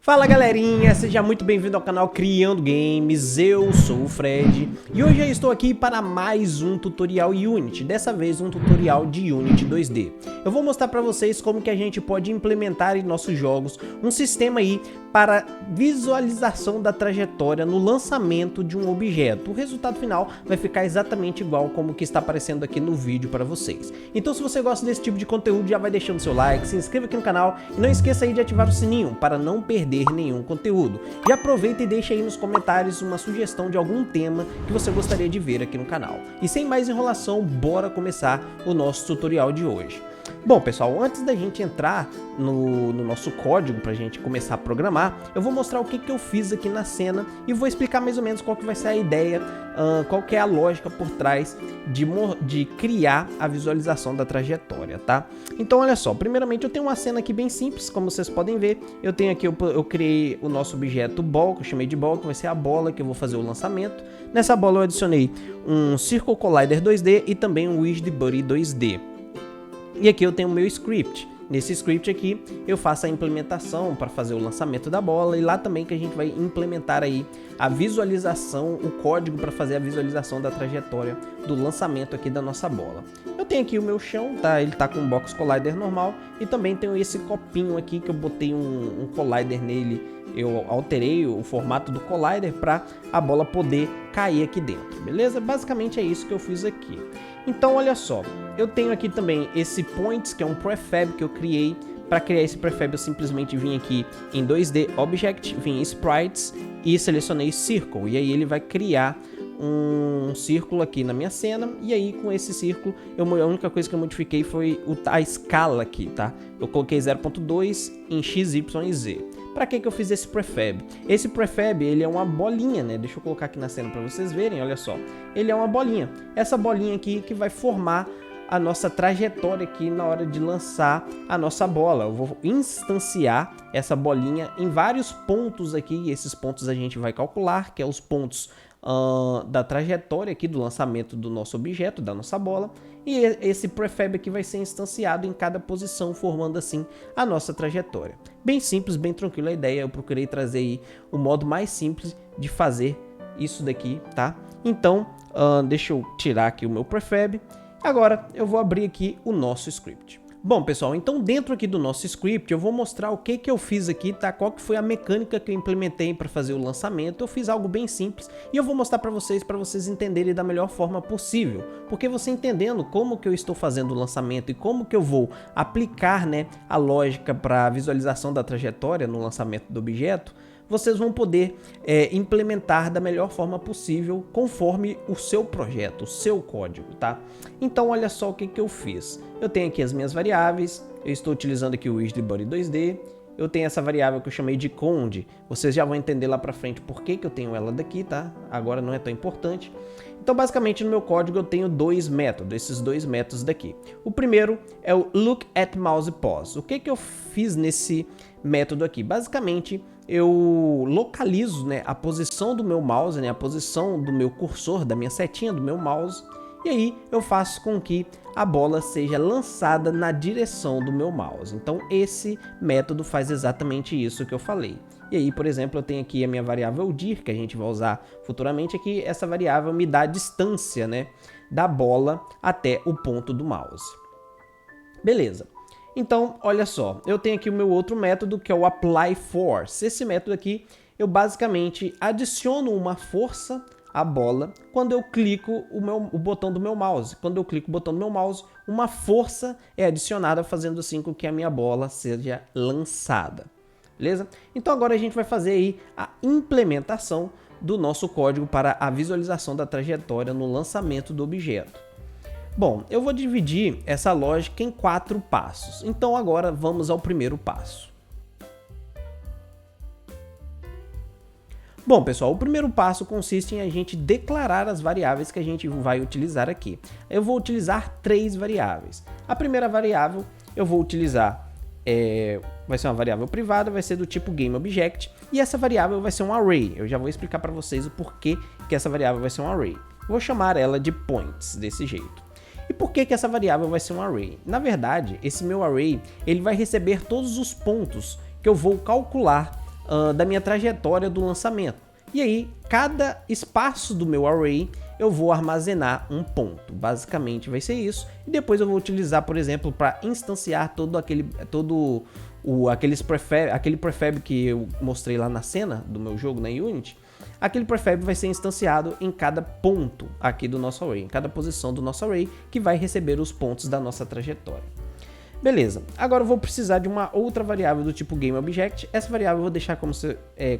Fala galerinha, seja muito bem-vindo ao canal Criando Games, eu sou o Fred e hoje eu estou aqui para mais um tutorial Unity, dessa vez um tutorial de Unity 2D. Eu vou mostrar para vocês como que a gente pode implementar em nossos jogos um sistema aí para visualização da trajetória no lançamento de um objeto. O resultado final vai ficar exatamente igual como que está aparecendo aqui no vídeo para vocês. Então se você gosta desse tipo de conteúdo, já vai deixando seu like, se inscreva aqui no canal e não esqueça aí de ativar o sininho para não perder nenhum conteúdo. Já aproveita e deixa aí nos comentários uma sugestão de algum tema que você gostaria de ver aqui no canal. E sem mais enrolação, bora começar o nosso tutorial de hoje. Bom pessoal, antes da gente entrar no nosso código para a gente começar a programar, eu vou mostrar o que eu fiz aqui na cena e vou explicar mais ou menos qual que vai ser a ideia, qual que é a lógica por trás de criar a visualização da trajetória, tá? Então olha só, primeiramente eu tenho uma cena aqui bem simples, como vocês podem ver. Eu tenho aqui, eu criei o nosso objeto ball, que eu chamei de ball, que vai ser a bola que eu vou fazer o lançamento. Nessa bola eu adicionei um Circle Collider 2D e também um Widget Buddy 2D. E aqui eu tenho o meu script. Nesse script aqui eu faço a implementação para fazer o lançamento da bola e lá também que a gente vai implementar aí a visualização, o código para fazer a visualização da trajetória do lançamento aqui da nossa bola. Eu tenho aqui o meu chão, tá? Ele tá com um box collider normal e também tenho esse copinho aqui que eu botei um collider nele. Eu alterei o formato do collider para a bola poder cair aqui dentro, beleza? Basicamente é isso que eu fiz aqui. Então olha só, eu tenho aqui também esse points, que é um prefab que eu criei. Para criar esse prefab eu simplesmente vim aqui em 2D Object, vim em Sprites e selecionei Circle. E aí ele vai criar um círculo aqui na minha cena, e aí com esse círculo a única coisa que eu modifiquei foi a escala aqui, tá? Eu coloquei 0.2 em x, y e z. Para que eu fiz esse prefab? Esse prefab ele é uma bolinha, né? Deixa eu colocar aqui na cena para vocês verem, olha só. Ele é uma bolinha. Essa bolinha aqui que vai formar a nossa trajetória aqui na hora de lançar a nossa bola. Eu vou instanciar essa bolinha em vários pontos aqui, e esses pontos a gente vai calcular, que é os pontos da trajetória aqui do lançamento do nosso objeto, da nossa bola, e esse prefab aqui vai ser instanciado em cada posição, formando assim a nossa trajetória. Bem simples, bem tranquilo a ideia. Eu procurei trazer aí o modo mais simples de fazer isso daqui, tá? Então, deixa eu tirar aqui o meu prefab. Agora eu vou abrir aqui o nosso script. Bom pessoal, então dentro aqui do nosso script eu vou mostrar o que eu fiz aqui, tá? Qual que foi a mecânica que eu implementei para fazer o lançamento. Eu fiz algo bem simples e eu vou mostrar para vocês entenderem da melhor forma possível. Porque você entendendo como que eu estou fazendo o lançamento e como que eu vou aplicar, né, a lógica para visualização da trajetória no lançamento do objeto, vocês vão poder implementar da melhor forma possível conforme o seu projeto, o seu código, tá? Então olha só o que eu fiz. Eu tenho aqui as minhas variáveis, eu estou utilizando aqui o Widget Buddy 2D, eu tenho essa variável que eu chamei de conde, vocês já vão entender lá pra frente por que eu tenho ela daqui, tá? Agora não é tão importante. Então basicamente no meu código eu tenho dois métodos, esses dois métodos daqui. O primeiro é o Look at Mouse Pose. O que eu fiz nesse método aqui? Basicamente eu localizo, né, a posição do meu mouse, né, a posição do meu cursor, da minha setinha do meu mouse, e aí eu faço com que a bola seja lançada na direção do meu mouse. Então esse método faz exatamente isso que eu falei. E aí, por exemplo, eu tenho aqui a minha variável dir, que a gente vai usar futuramente aqui. Essa variável me dá a distância, né, da bola até o ponto do mouse. Beleza. Então, olha só, eu tenho aqui o meu outro método, que é o Apply Force. Esse método aqui, eu basicamente adiciono uma força à bola quando eu clico o botão do meu mouse. Quando eu clico o botão do meu mouse, uma força é adicionada, fazendo assim com que a minha bola seja lançada. Beleza? Então agora a gente vai fazer aí a implementação do nosso código para a visualização da trajetória no lançamento do objeto. Bom, eu vou dividir essa lógica em 4 passos. Então agora vamos ao primeiro passo. Bom pessoal, o primeiro passo consiste em a gente declarar as variáveis que a gente vai utilizar aqui. Eu vou utilizar 3 variáveis. A primeira variável eu vou utilizar, vai ser uma variável privada, vai ser do tipo GameObject, e essa variável vai ser um array. Eu já vou explicar para vocês o porquê que essa variável vai ser um array. Vou chamar ela de points, desse jeito. E por que essa variável vai ser um array? Na verdade, esse meu array ele vai receber todos os pontos que eu vou calcular da minha trajetória do lançamento. E aí, cada espaço do meu array eu vou armazenar um ponto. Basicamente vai ser isso. E depois eu vou utilizar, por exemplo, para instanciar aquele prefab que eu mostrei lá na cena do meu jogo na Unity. Aquele prefab vai ser instanciado em cada ponto aqui do nosso array, em cada posição do nosso array, que vai receber os pontos da nossa trajetória. Beleza, agora eu vou precisar de uma outra variável do tipo GameObject. Essa variável eu vou deixar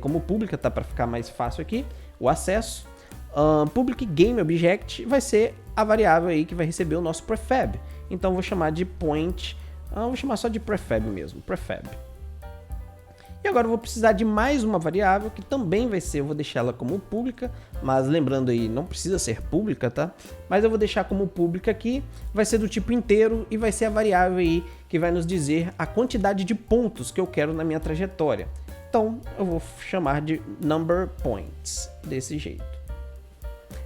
como pública, tá? Para ficar mais fácil aqui, o acesso. Public GameObject vai ser a variável aí que vai receber o nosso prefab. Então eu vou chamar de point, vou chamar só de prefab mesmo, prefab. E agora eu vou precisar de mais uma variável que também vai ser, eu vou deixar ela como pública, mas lembrando aí, não precisa ser pública, tá? Mas eu vou deixar como pública aqui, vai ser do tipo inteiro e vai ser a variável aí que vai nos dizer a quantidade de pontos que eu quero na minha trajetória. Então eu vou chamar de number points, desse jeito.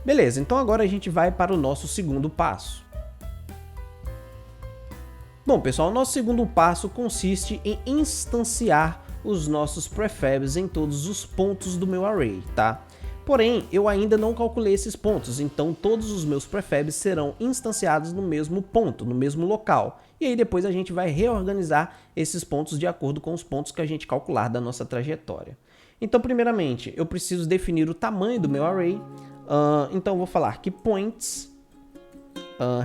Beleza, então agora a gente vai para o nosso segundo passo. Bom pessoal, o nosso segundo passo consiste em instanciar os nossos prefabs em todos os pontos do meu array, tá? Porém, eu ainda não calculei esses pontos, então todos os meus prefabs serão instanciados no mesmo ponto, no mesmo local. E aí depois a gente vai reorganizar esses pontos de acordo com os pontos que a gente calcular da nossa trajetória. Então, primeiramente, eu preciso definir o tamanho do meu array. Então eu vou falar que points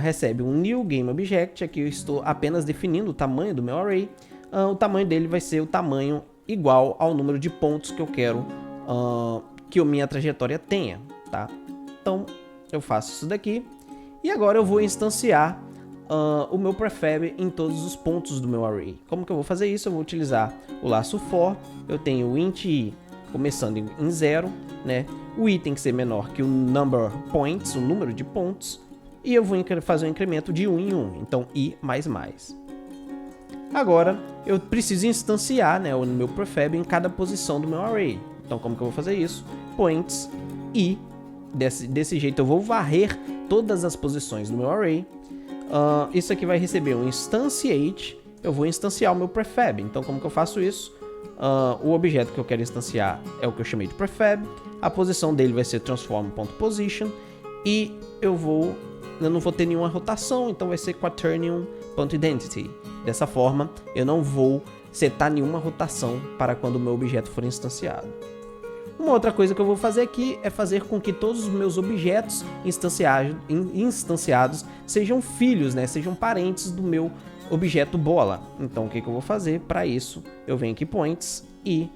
recebe um new GameObject. Aqui eu estou apenas definindo o tamanho do meu array. O tamanho dele vai ser o tamanho igual ao número de pontos que eu quero que a minha trajetória tenha, tá? Então eu faço isso daqui e agora eu vou instanciar o meu prefab em todos os pontos do meu array. Como que eu vou fazer isso? Eu vou utilizar o laço for. Eu tenho o int i começando em 0, né? O i tem que ser menor que o number points, o número de pontos, e eu vou fazer um incremento de 1 em 1, então i mais mais. Agora eu preciso instanciar, né, o meu prefab em cada posição do meu array. Então como que eu vou fazer isso? Points i, desse jeito eu vou varrer todas as posições do meu array. Isso aqui vai receber um instantiate, eu vou instanciar o meu prefab. Então como que eu faço isso? O objeto que eu quero instanciar é o que eu chamei de prefab. A posição dele vai ser transform.position e eu não vou ter nenhuma rotação, então vai ser quaternion.identity. Dessa forma, eu não vou setar nenhuma rotação para quando o meu objeto for instanciado. Uma outra coisa que eu vou fazer aqui é fazer com que todos os meus objetos instanciados sejam filhos, né? Sejam parentes do meu objeto bola. Então o que eu vou fazer? Para isso, eu venho aqui points e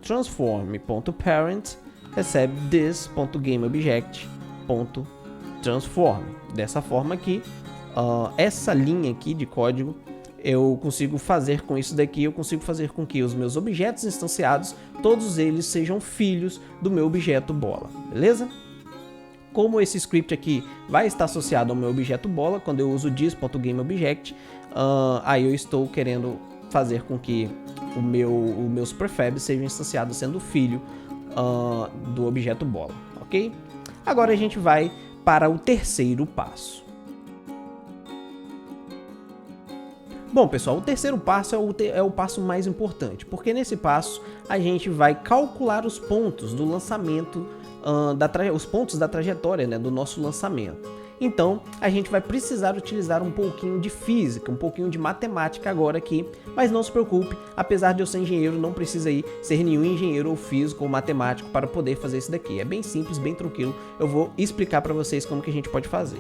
.transform.parent recebe this.gameObject.transform. Dessa forma aqui, essa linha aqui de código eu consigo fazer com isso daqui, eu consigo fazer com que os meus objetos instanciados, todos eles sejam filhos do meu objeto bola, beleza? Como esse script aqui vai estar associado ao meu objeto bola, quando eu uso this.gameObject, aí eu estou querendo fazer com que os meus prefabs sejam instanciados sendo filho do objeto bola, ok? Agora a gente vai para o terceiro passo. Bom pessoal, o terceiro passo é o passo mais importante, porque nesse passo a gente vai calcular os pontos do lançamento, os pontos da trajetória, né, do nosso lançamento. Então a gente vai precisar utilizar um pouquinho de física, um pouquinho de matemática agora aqui, mas não se preocupe, apesar de eu ser engenheiro, não precisa aí ser nenhum engenheiro ou físico ou matemático para poder fazer isso daqui. É bem simples, bem tranquilo, eu vou explicar para vocês como que a gente pode fazer.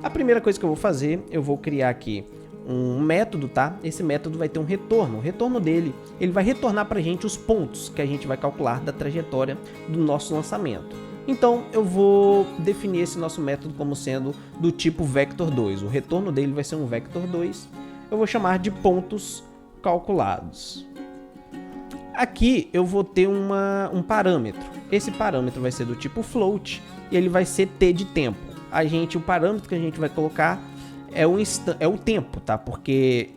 A primeira coisa que eu vou fazer, eu vou criar aqui um método, tá? Esse método vai ter um retorno. O retorno dele, ele vai retornar pra gente os pontos que a gente vai calcular da trajetória do nosso lançamento. Então, eu vou definir esse nosso método como sendo do tipo vector2. O retorno dele vai ser um vector2. Eu vou chamar de pontos calculados. Aqui eu vou ter um parâmetro. Esse parâmetro vai ser do tipo float e ele vai ser t de tempo. O parâmetro que a gente vai colocar é o tempo, tá? Porque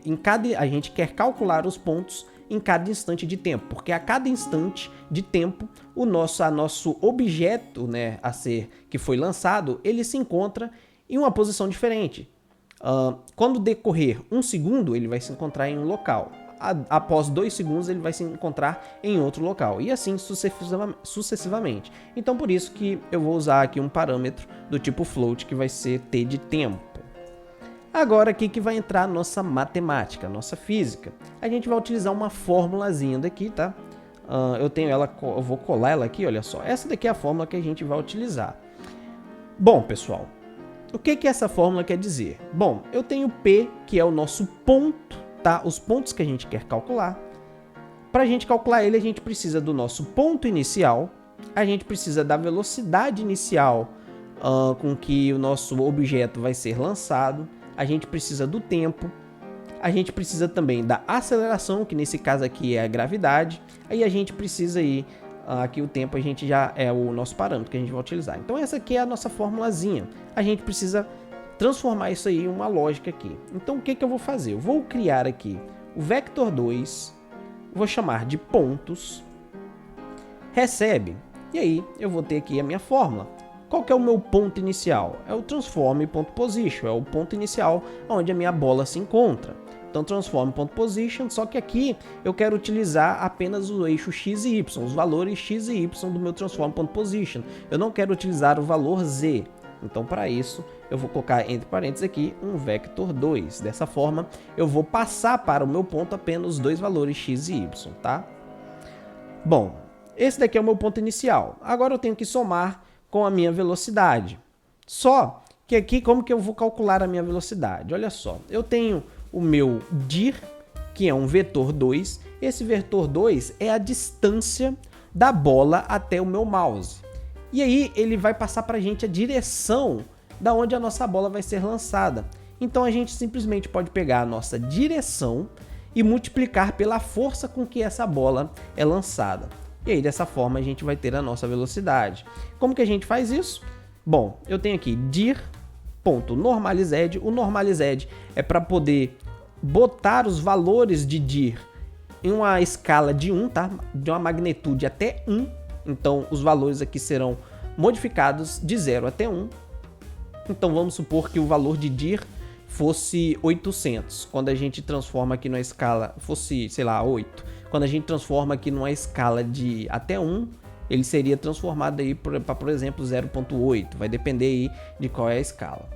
a gente quer calcular os pontos em cada instante de tempo, porque a cada instante de tempo o nosso objeto, né, que foi lançado, ele se encontra em uma posição diferente. Quando decorrer 1 segundo, ele vai se encontrar em um local. após 2 segundos ele vai se encontrar em outro local, e assim sucessivamente. Então por isso que eu vou usar aqui um parâmetro do tipo float, que vai ser t de tempo. Agora aqui que vai entrar a nossa matemática, a nossa física. A gente vai utilizar uma formulazinha daqui, tá? Eu tenho ela, eu vou colar ela aqui, olha só. Essa daqui é a fórmula que a gente vai utilizar. Bom, pessoal, o que essa fórmula quer dizer? Bom, eu tenho P, que é o nosso ponto, tá? Os pontos que a gente quer calcular. Para a gente calcular ele, a gente precisa do nosso ponto inicial, a gente precisa da velocidade inicial com que o nosso objeto vai ser lançado, a gente precisa do tempo, a gente precisa também da aceleração, que nesse caso aqui é a gravidade, aí a gente precisa ir, aqui o tempo a gente já é o nosso parâmetro que a gente vai utilizar. Então essa aqui é a nossa formulazinha, a gente precisa transformar isso aí em uma lógica aqui. Então o que eu vou fazer? Eu vou criar aqui o vector 2, vou chamar de pontos, recebe, e aí eu vou ter aqui a minha fórmula. Qual que é o meu ponto inicial? É o transform.position, é o ponto inicial onde a minha bola se encontra. Então transform.position, só que aqui eu quero utilizar apenas o eixo x e y, os valores x e y do meu transform.position. Eu não quero utilizar o valor z. Então para isso eu vou colocar entre parênteses aqui um vector 2. Dessa forma eu vou passar para o meu ponto apenas os dois valores x e y, tá? Bom, esse daqui é o meu ponto inicial. Agora eu tenho que somar com a minha velocidade. Só que aqui como que eu vou calcular a minha velocidade? Olha só, eu tenho o meu dir, que é um vetor 2. Esse vetor 2 é a distância da bola até o meu mouse. E aí ele vai passar para a gente a direção da onde a nossa bola vai ser lançada. Então a gente simplesmente pode pegar a nossa direção e multiplicar pela força com que essa bola é lançada. E aí dessa forma a gente vai ter a nossa velocidade. Como que a gente faz isso? Bom, eu tenho aqui dir.normalized. O normalized é para poder botar os valores de dir em uma escala de 1, tá? De uma magnitude até 1. Então os valores aqui serão modificados de 0 até 1. Então vamos supor que o valor de dir fosse 800. Quando a gente transforma aqui na escala, fosse, sei lá, 8. Quando a gente transforma aqui numa escala de até 1, ele seria transformado aí para, por exemplo, 0.8. Vai depender aí de qual é a escala.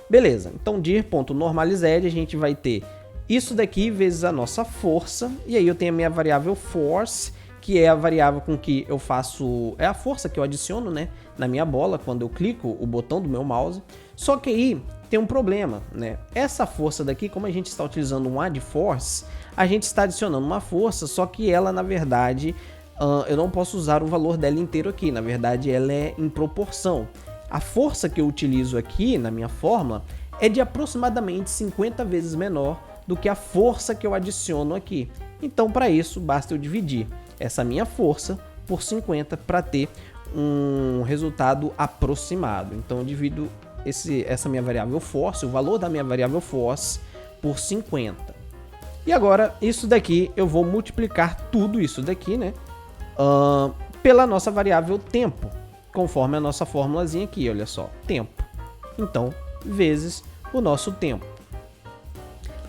Beleza, então dir.normalized, a gente vai ter isso daqui vezes a nossa força. E aí eu tenho a minha variável force, que é a variável com que eu faço, é a força que eu adiciono, né, na minha bola quando eu clico o botão do meu mouse. Só que aí tem um problema, né? Essa força daqui, como a gente está utilizando um add force, a gente está adicionando uma força, só que ela, na verdade, eu não posso usar o valor dela inteiro aqui. Na verdade, ela é em proporção. A força que eu utilizo aqui na minha fórmula é de aproximadamente 50 vezes menor do que a força que eu adiciono aqui. Então, para isso, basta eu dividir essa minha força por 50 para ter um resultado aproximado. Então, eu divido essa minha variável force, o valor da minha variável force, por 50. E agora, isso daqui, eu vou multiplicar tudo isso daqui, né, pela nossa variável tempo, conforme a nossa formulazinha aqui, olha só, tempo. Então, vezes o nosso tempo.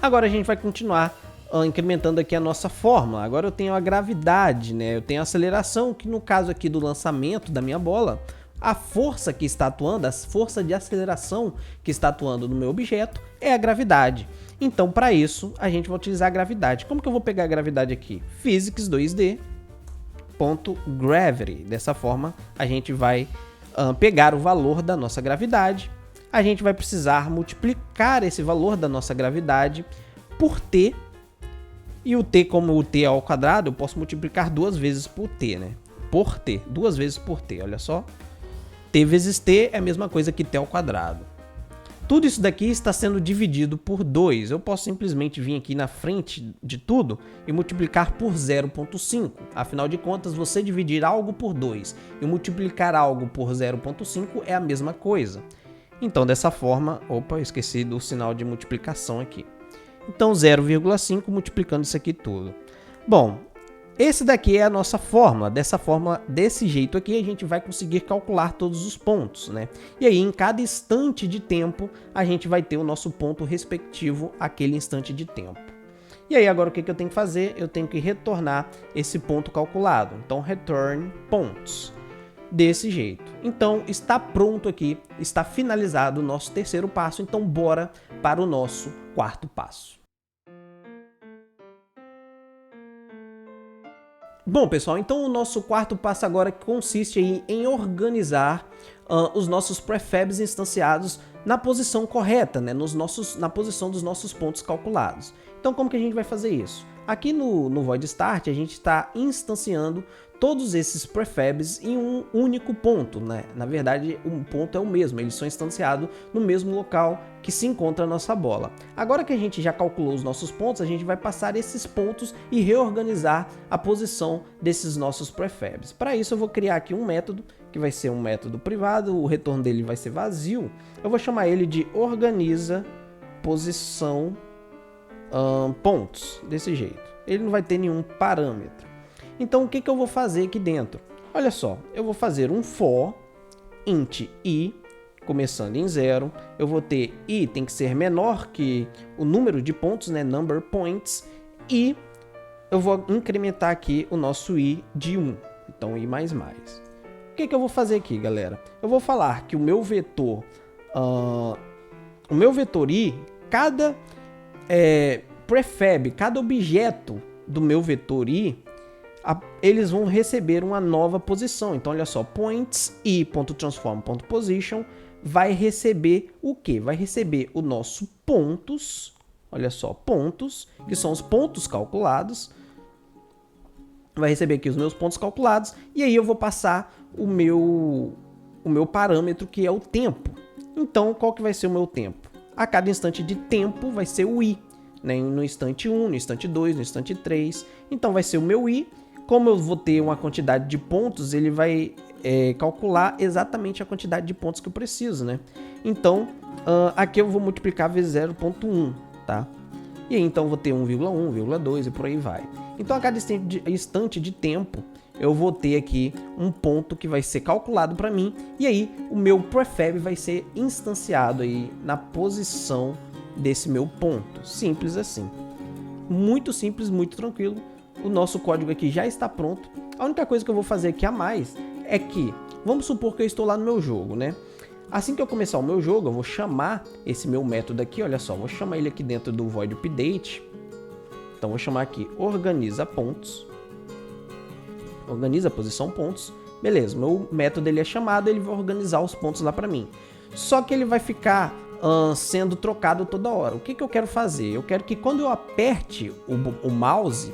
Agora a gente vai continuar incrementando aqui a nossa fórmula. Agora eu tenho a gravidade, né, eu tenho a aceleração, que no caso aqui do lançamento da minha bola, a força que está atuando, a força de aceleração que está atuando no meu objeto é a gravidade. Então, para isso, a gente vai utilizar a gravidade. Como que eu vou pegar a gravidade aqui? Physics 2D.gravity. Dessa forma, a gente vai pegar o valor da nossa gravidade. A gente vai precisar multiplicar esse valor da nossa gravidade por t. E o t, como o t é ao quadrado, eu posso multiplicar duas vezes por t, né? Por t, duas vezes por t, olha só. T vezes t é a mesma coisa que t ao quadrado. Tudo isso daqui está sendo dividido por 2. Eu posso simplesmente vir aqui na frente de tudo e multiplicar por 0.5. Afinal de contas, você dividir algo por 2 e multiplicar algo por 0.5 é a mesma coisa. Então, dessa forma... Opa, eu esqueci do sinal de multiplicação aqui. Então, 0,5 multiplicando isso aqui tudo. Bom... Esse daqui é a nossa fórmula. Dessa forma, desse jeito aqui, a gente vai conseguir calcular todos os pontos, né? E aí, em cada instante de tempo, a gente vai ter o nosso ponto respectivo àquele instante de tempo. E aí agora o que eu tenho que fazer? Eu tenho que retornar esse ponto calculado. Então return pontos. Desse jeito. Então está pronto aqui, está finalizado o nosso terceiro passo. Então bora para o nosso quarto passo. Bom, pessoal, então o nosso quarto passo agora consiste aí em organizar os nossos prefabs instanciados na posição correta, né? Na posição dos nossos pontos calculados. Então, como que a gente vai fazer isso? Aqui no Void Start, a gente está instanciando todos esses prefabs em um único ponto, né? Na verdade, um ponto é o mesmo, eles são instanciados no mesmo local que se encontra a nossa bola. Agora que a gente já calculou os nossos pontos, a gente vai passar esses pontos e reorganizar a posição desses nossos prefabs. Para isso, eu vou criar aqui um método, que vai ser um método privado, o retorno dele vai ser vazio. Eu vou chamar ele de organiza posição pontos, desse jeito. Ele não vai ter nenhum parâmetro. Então, o que eu vou fazer aqui dentro? Olha só, eu vou fazer um for int i, começando em 0. Eu vou ter i tem que ser menor que o número de pontos, né, number points, e eu vou incrementar aqui o nosso i de 1. Então, i mais mais. O que eu vou fazer aqui, galera? Eu vou falar que o meu vetor i, cada prefab, cada objeto do meu vetor i, eles vão receber uma nova posição. Então, olha só, points i.transform.position vai receber o quê? Vai receber o nosso pontos, olha só, pontos, que são os pontos calculados. Vai receber aqui os meus pontos calculados, e aí eu vou passar o meu parâmetro, que é o tempo. Então, qual que vai ser o meu tempo? A cada instante de tempo vai ser o i, né? No instante 1, no instante 2, no instante 3. Então, vai ser o meu i. Como eu vou ter uma quantidade de pontos, ele vai calcular exatamente a quantidade de pontos que eu preciso, né? Então, aqui eu vou multiplicar vezes 0.1, tá? E aí, então, eu vou ter 1,1, 1,2 e por aí vai. Então, a cada instante de tempo, eu vou ter aqui um ponto que vai ser calculado para mim. E aí, o meu prefab vai ser instanciado aí na posição desse meu ponto. Simples assim. Muito simples, muito tranquilo. O nosso código aqui já está pronto. A única coisa que eu vou fazer aqui a mais é que, vamos supor que eu estou lá no meu jogo, né? Assim que eu começar o meu jogo, eu vou chamar esse meu método aqui, olha só, vou chamar ele aqui dentro do void update. Então, vou chamar aqui organiza pontos. Organiza posição pontos. Beleza, meu método ele é chamado, ele vai organizar os pontos lá para mim. Só que ele vai ficar sendo trocado toda hora. O que eu quero fazer? Eu quero que quando eu aperte o mouse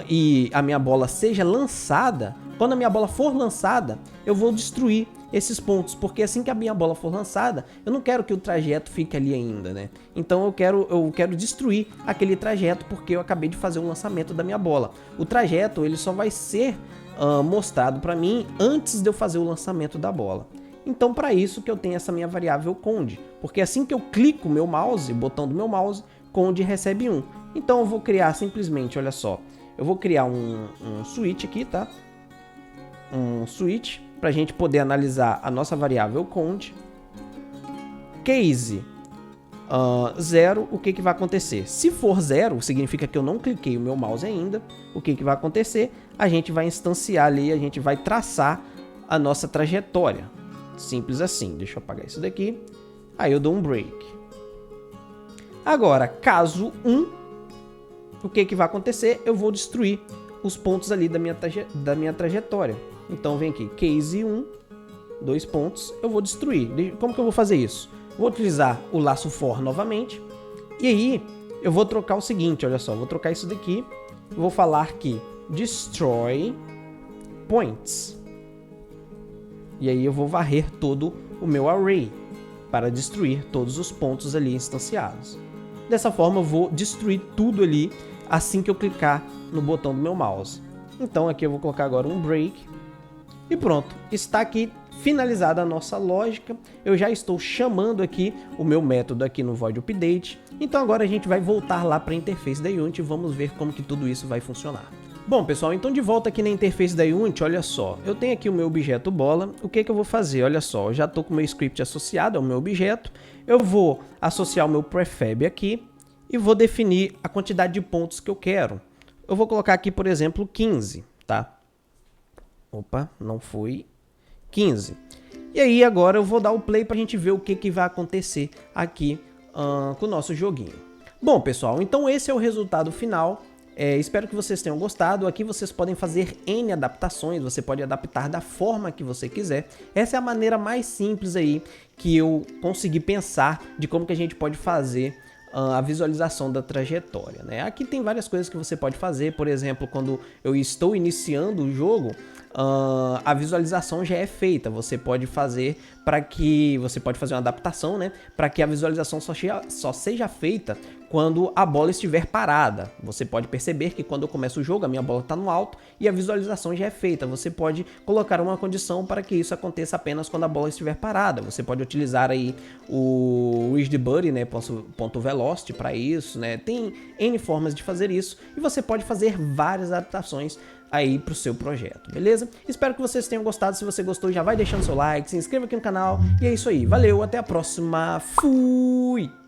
e a minha bola seja lançada, quando a minha bola for lançada, eu vou destruir esses pontos, porque assim que a minha bola for lançada, eu não quero que o trajeto fique ali ainda, né? Então eu quero destruir aquele trajeto, porque eu acabei de fazer o lançamento da minha bola. O trajeto ele só vai ser mostrado para mim antes de eu fazer o lançamento da bola. Então, para isso que eu tenho essa minha variável conde, porque assim que eu clico o meu mouse, botão do meu mouse, conde recebe 1. Então eu vou criar simplesmente, olha só, eu vou criar um switch aqui, tá? Um switch para a gente poder analisar a nossa variável conde. Case 0, o que vai acontecer? Se for 0, significa que eu não cliquei o meu mouse ainda. O que vai acontecer? A gente vai instanciar ali, a gente vai traçar a nossa trajetória. Simples assim. Deixa eu apagar isso daqui. Aí eu dou um break. Agora, caso 1, o que vai acontecer? Eu vou destruir os pontos ali da minha trajetória. Então vem aqui, case 1, 2 pontos, eu vou destruir. Como que eu vou fazer isso? Vou utilizar o laço for novamente. E aí eu vou trocar o seguinte, olha só, vou trocar isso daqui. Vou falar que destroy points. E aí eu vou varrer todo o meu array para destruir todos os pontos ali instanciados. Dessa forma eu vou destruir tudo ali assim que eu clicar no botão do meu mouse. Então aqui eu vou colocar agora um break. E pronto, está aqui finalizada a nossa lógica. Eu já estou chamando aqui o meu método aqui no Void Update. Então agora a gente vai voltar lá para a interface da Unity e vamos ver como que tudo isso vai funcionar. Bom, pessoal, então de volta aqui na interface da Unity, olha só. Eu tenho aqui o meu objeto bola. O que eu vou fazer? Olha só, eu já estou com o meu script associado ao meu objeto. Eu vou associar o meu prefab aqui. e vou definir a quantidade de pontos que eu quero. Eu vou colocar aqui, por exemplo, 15, tá? Opa, não foi 15. E aí agora eu vou dar o play pra gente ver o que vai acontecer aqui com o nosso joguinho. Bom, pessoal, então esse é o resultado final. Espero que vocês tenham gostado. Aqui vocês podem fazer N adaptações, você pode adaptar da forma que você quiser. Essa é a maneira mais simples aí que eu consegui pensar de como que a gente pode fazer a visualização da trajetória, né? Aqui tem várias coisas que você pode fazer, por exemplo, quando eu estou iniciando o jogo, a visualização já é feita. Você pode fazer uma adaptação, né, para que a visualização só seja feita quando a bola estiver parada. Você pode perceber que quando eu começo o jogo, a minha bola está no alto e a visualização já é feita. Você pode colocar uma condição para que isso aconteça apenas quando a bola estiver parada. Você pode utilizar aí o WisDBuddy, né, ponto velocity para isso, né? Tem N formas de fazer isso e você pode fazer várias adaptações aí pro seu projeto, beleza? Espero que vocês tenham gostado. Se você gostou, já vai deixando seu like, se inscreva aqui no canal e é isso aí. Valeu, até a próxima. Fui!